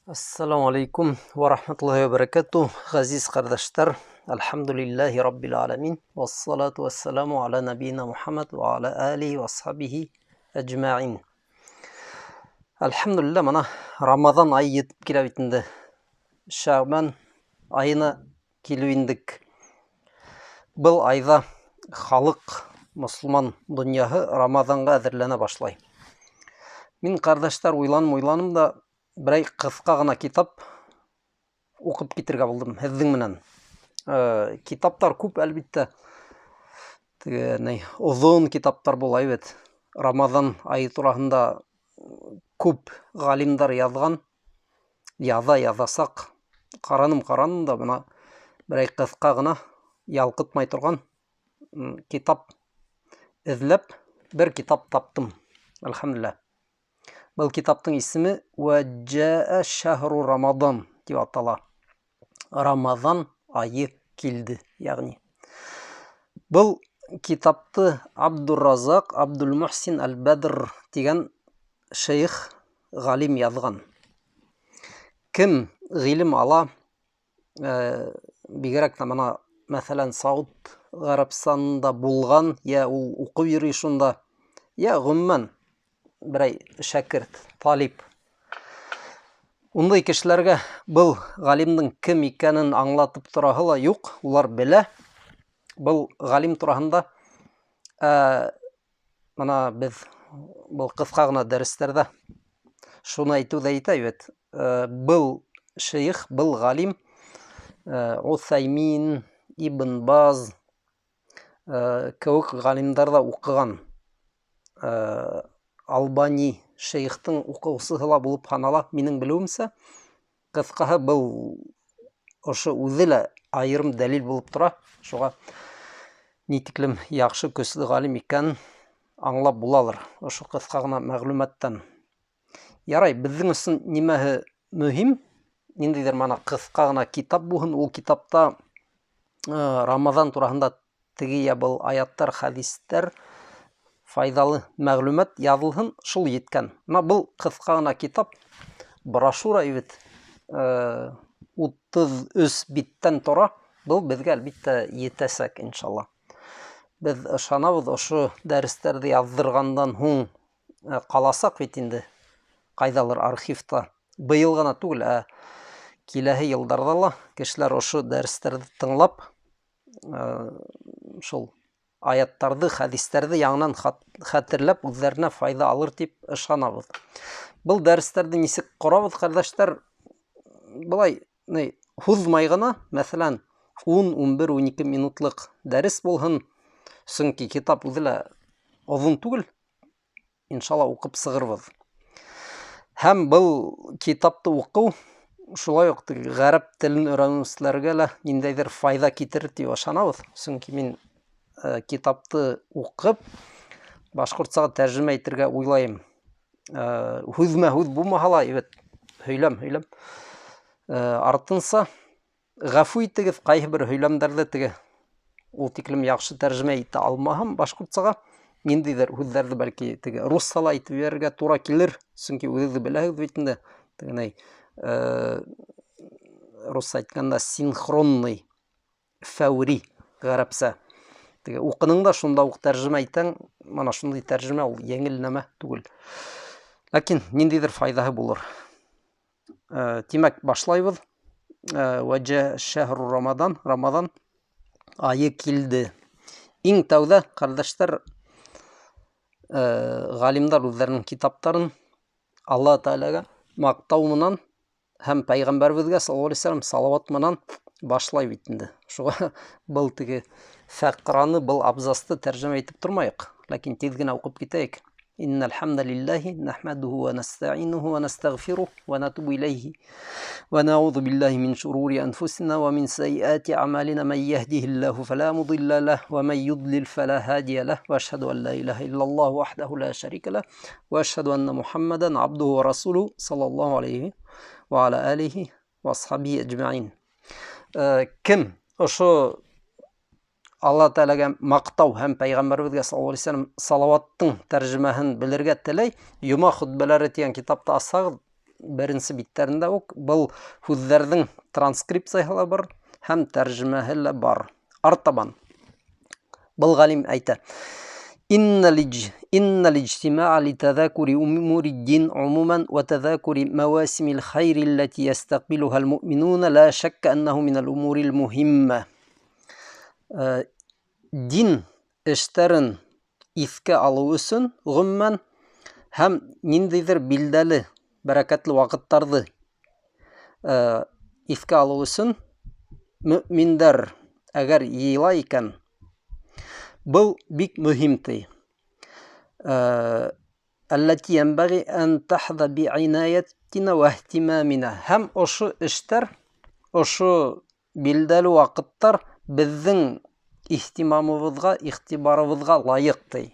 Assalamu alaikum wa rahmatullahi wa barakatuh. Aziz qardaşlar, elhamdülillahi rabbil alamin. Vessalatu vesselamu ala nabiyina Muhammad wa ala alihi wa ashabihi ecma'in. Elhamdülillah, mana Ramazan ayı yetip kela bitindi. Şaban ayına келуіндік. Бұл айда халық, мұсылман дүнияһы Рамазанға әзірләнә башлай. Мин, қардаштар, уйланым да бірай қысқа ғана китап оқып кетергә булдым һеҙҙең менән. Китаптар күп, әлбиттә. Оҙон китаптар булай бит. Рамазан айы тураһында күп ғалимдар яҙған, яҙасаҡ. Ҡараным да, бына бірай қысқа ғына ялҡытмай торған китап эҙләп бер китап таптым. Әлхәмдулиллах. Был китаптың исеме «Ваджаа шахру Рамадан» дип атала. Рамазан айы килде, ягъни. Был китапты Абдурразак Абдулмухсин Аль-Бадр дигән шейх ғалим яҙған. Кем ғилем ала, бигерәк тә мына мәсәлән Сауд Ғәрәбстанында булған, я ул уҡыу йөрөй шунда, я ғөмүмән берәй шәкерт, талип. Ундай кешеләргә был ғалимдың кем икәнен аңлатып тораһы ла юҡ, улар белә. Был ғалим тураһында мына беҙ был ҡыҫҡа ғына дәрестәрҙә шуны әйтеүҙә итәбеҙ. Был шейх, был ғалим Уthaymin, Ибн Баз кеүек ғалимдарҙа уҡыған. Албани шейхтың уҡыусыһы ла булып һанала, минең белеүемсә. Ҡыҫҡаһы, был ошо үҙе лә айырым дәлил булып тора. Шуға ни тиклем яҡшы, көслө ғалим икәнен аңлап булалыр ошо ҡыҫҡа ғына мәғлүмәттән. Ярай, беҙҙең өсөн нимәһе мөһим? Ниндәйҙер мана ҡыҫҡа ғына китап булһын, ул китапта Рамазан тураһында теге был аяттар, хәдистәр, файҙалы мәғлүмәт яҙылһын, шул еткән. Мына был ҡыҫҡа ғына китап, брошюра ибет, 33 биттән тора. Был беҙгә әлбиттә етәсәк, иншалла. Беҙ ышанабыҙ, ошо дәрестәрҙе яҙҙырғандан һуң ҡаласаҡ бит инде ҡайҙалыр архивта. Быйыл ғына түгел, киләһе йылдарҙа ла кешеләр ошо дәрестәрҙе тыңлап, шул аяттарҙы, хәдистәрҙе яңынан хәтерләп, үҙҙәренә файҙа алыр тип ышанабыҙ. Был дәрестәрҙе нисек ҡорабыҙ, ҡәрҙәштәр? Былай, һуҙмай ғына, мәҫәлән, 10-11-12 минутлыҡ дәрес булһын, сөнки китап үҙе лә оҙон түгел, иншалла уҡып сығырбыҙ. Һәм был китапты уҡыу шулай уҡ ғәрәп телен өйрәнеүселәргә лә ниндәйҙер файҙа китерер тип ышанабыҙ. Сөнки мин китапты уҡып, башҡортсаға тәржемә итергә уйлайым. Һүҙмә-һүҙ булмаһа ла, һөйләм. Артынса, ғәфү итегеҙ, ҡайһы бер һөйләмдәрҙе теге ул тиклем яҡшы тәржемә итә алмаһам башҡортсаға, ниндәйҙер һүҙҙәрҙе бәлки теге руссала итеп ебәрергә тура килер, сөнки үҙегеҙ беләһегеҙ бит инде, тегенәй русса әйткәндә синхронный, фәүри ғәрәпсә. Теге уҡыныңда шунда уҡ тәржемә итәң, мана шундай тәржемә ул еңел нәмә түгел. Ләкин ниндәйҙер файҙаһы булыр. Тимәк, башлайбыҙ. Ваджаа шахру Рамадан, Рамадан айы килде. Иң тәүҙә, ҡәрҙәштәр, ғалимдар үҙҙәренең китаптарын Алла Тәғәләгә маҡтау менән һәм пәйғәмбәребеҙгә саллаллаху алейхи ва саллям салауат менән башлай бит инде. Шуға был теге фәҡраны, был абзасты тәржемә итеп тормайыҡ, ләкин тиҙ генә уҡып китәйек. Иннал хамдалиллахи нахмадуху ва настаъинуху ва настағфируһ ва натубу илайһи ва наъуҙу биллаһи мин шурури анфусина ва мин саййиати аъмалина ман яхдихиллаху фала мудилля лаһу ва ман юдлил фала һадия лаһу ва ашһаду ан ла илаха иллаллаху ваҳдаху ла шарика лаһу ва ашһаду анна Мухаммадан абдуһу ва расулуһу саллаллаху алейхи ва аля алихи ва асхабихи аҷмаин. Кем ошо Алла Тәғәләгә маҡтау һәм пәйғәмбәребеҙгә саллаллаху алейхи ва саллям салауаттың тәржемәһен белергә теләй, Йома хутбәләре тигән китапты асһағыҙ, беренче биттәрендә үк был һүзләрнең транскрипцияһы ла бар һәм тәрҗемәһе лә бар. Артабан был галим әйтә: إن الاجتماع لتذاكر أمور الدين عموما وتذاكر مواسم الخير التي يستقبلها المؤمنون لا شك أنه من الأمور المهمة. Дин эштәрен искә алу өсөн гомумән һәм ниндидер билдәле бәрәкәтле вакыттарны искә алу өсөн мөэминнәр әгәр йыела икән, был бик мөһим ти. التي ينبغي أن تحظى بعنايتنا واهتمامنا. Һәм ошо эштәр, ошо билдәле вакыттар безнең ихтимамыбызга, игътибарыбызга лайык ти.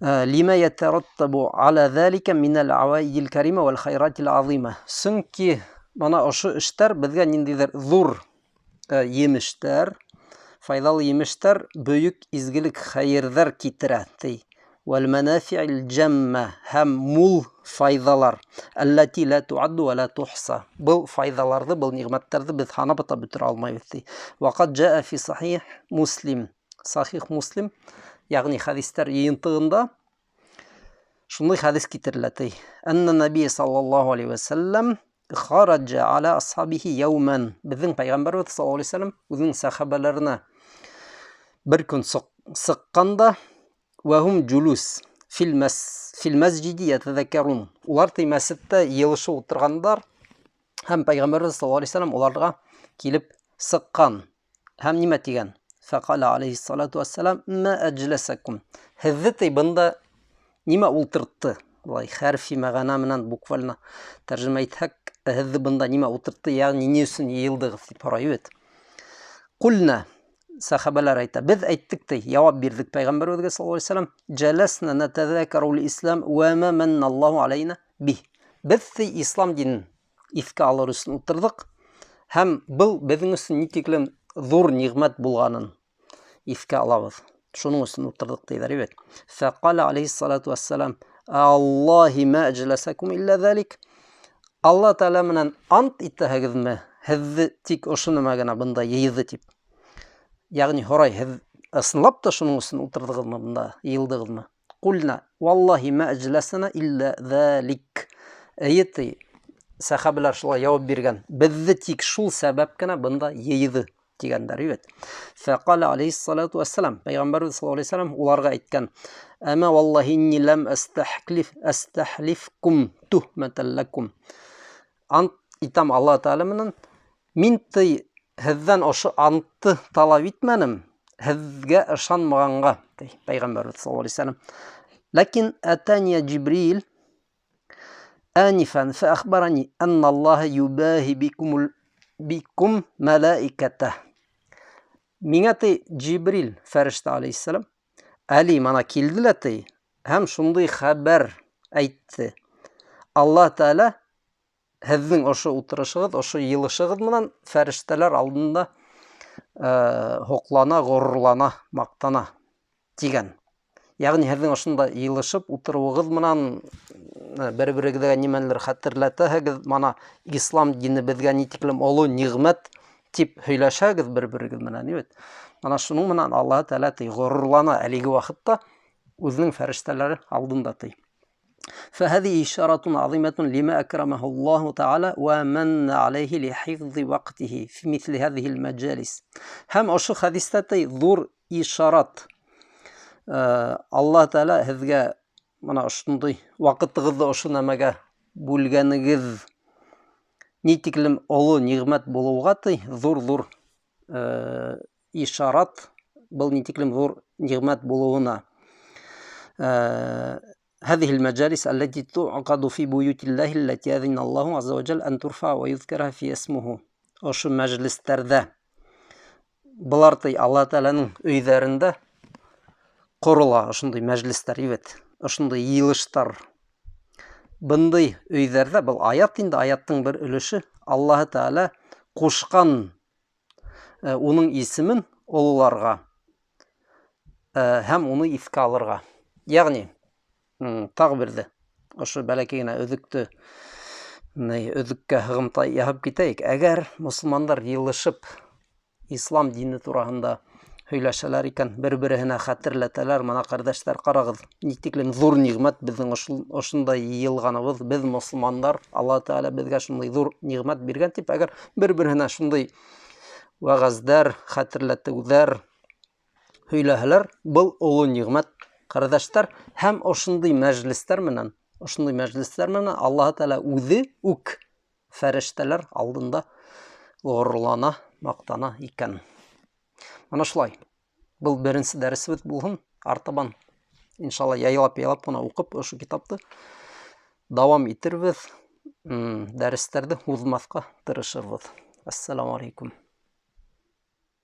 لما يترتب على ذلك من العوائد الكريمة والخيرات العظيمة. Сөнки мана ошо эштәр безгә ниндидер зур емештәр, файдалы емештәр, бөек изгелек хәйерләр китерә ти. والمنافع الجمة һәм мул файдалар. التي لا تعد ولا تحصى. Был файдаларны, был ниғмәттәрне без санап бөтә алмайбыз ти. وقد جاء في صحيح مسلم. صحيح مسلم, ягъни хадистәр йыйынтыгында шундый хадис китерелә ти. أن النبي صلى الله عليه وسلم خرج على أصحابه يوما. Безнең пәйгамбәрбез саллаллаху алейһи ва саллям үзенең сахабаларына бер көн сыкканда وهم جلوس في المسجد يتذكرون. Улар ти мәсҗидтә йылышып утыргандар һәм пәйгамбәрбез саллаллаху алейһи ва саллям уларга килеп сыккан һәм нимә дигән? فقال عليه الصلاة والسلام ما أجلسكم. Һезне ти бында нимә ултыртты? Булай хәрфи мәгънә менән буквально тәрҗемә итсәк, һезне бында нимә ултыртты, ягъни ни өчен йыелдыгыз дип һорый. Кулна, сахабалар әйтә, без әйттек ти, җавап бирдек пәйгамбәрбезгә саллаллаху алейһи ва саллям, җәләсна натазакару ил-ислам ва ма манна Аллаһу алейна бих. Без ислам динен искә алыр өчен утырдык һәм был безнең өчен нитиклем зур ниғмәт булганын искә алабыз. Шуның өчен утырдык диләр. فقال عليه الصلاة والسلام Аллаһи ма аҗласакум илля залик. Алла Тәала менән ант итәһегезме? Һез тик ошоны гына бында йыйды дип. Ягъни һорай, һез ысынлап та шуның өчен утырдыгызмы бында, йыелдыгызмы? Кулна валлаһи ма аҗласана илля залик. Әйти сахабалар шулай җавап биргән. Безне тик шул сәбәп кенә бында йыйды дигәннәр. فقال عليه الصلاة والسلام. Пәйгамбәрбез саллаллаху алейһи ва саллям уларга әйткән: أما والله إني لم أستحلفكم تهمة لكم. Ант итәм Алла Тәала менән, мин ти һездән ошо антты талап итмәнем, һезгә ышанмаганга, ди Пәйгамбәрбез саллаллаху алейһи ва саллям. Ләкин атания Җибрил آنفا فأخبرني أن الله يباهي بكم ملائكته. Миңа ти Җибрил фәрештә алейһиссалам Али мана килделәр ти һәм шундый хәбәр әйтте. Алла Тәала һезнең ошо утырышыгыз, ошо йылышыгыз менән фәрештәләр алдында хоклана, горурлана, мактана дигән. Ягъни һезнең ошында йылышып утыруыгыз менән бер-берегезгә нимәлер хәтерләтәһегез, мана ислам дине безгә нитиклем олы ниғмәт дип һөйләшәгез бер-берегез менән. Мана шуның менән Алла Тәала ти горурлана әлеге вакытта үзенең фәрештәләре алдында ти. فهذه إشارة عظيمة لما أكرمه الله تعالى ومن عليه لحفظ وقته في مثل هذه المجالس. Һәм ошо хадистә ти зур ишарат. Алла Тәала һезгә мана шундый вакытыгызды ошо нәмәгә бүлгәнегез нитиклем олы ниғмәт булуга ти зур ишарат, был нитиклем зур ниғмәт булуына. هذه المجالس التي تعقد في بيوت الله التي أذن الله عز وجل أن ترفع ويذكرها في اسمه. Ошо мәҗлестәрдә булар ти Алла Тәаланың өйҙәрендә ҡорола ошондай мәҗлестәр, ошондай йыйылыштар. Бындай өйҙәрҙә, был аят инде, аяттың бер өлөшө, Алла Тәала ҡушҡан уның исемен ололарға һәм уны иҫкә алырға. Ягъни тағы берҙе ошо бәләкәй генә өҙөккә һығымта яһап китәйек. Әгәр мосолмандар йылышып ислам дине тураһында һөйләшәләр икән, бер-береһенә хәтерләтәләр, мына ҡәрҙәштәр, ҡарағыҙ, ни тиклем ҙур ниғмәт беҙҙең ошондай йыйылғаныбыҙ, беҙ мосолмандар, Алла Тәғәлә беҙгә шундай ҙур ниғмәт биргән тип, әгәр бер-береһенә шундай вәғәздәр, хәтерләтеүҙәр һөйләһәләр, был оло ниғмәт, ҡәрҙәштәр, һәм ошондай мәжлестәр менән Аллаһ Тәғәлә үҙе үк фәрештәләр алдында ғорурлана, маҡтана икән. Ана шулай. Был беренсе дәресебеҙ булһын. Артабан, иншалла, яйлап-яйлап ҡына уҡып, ошо китапты дауам итербеҙ. Дәрестәрҙе һуҙмаҫҡа тырышырбыҙ. Ассаламу алейкум.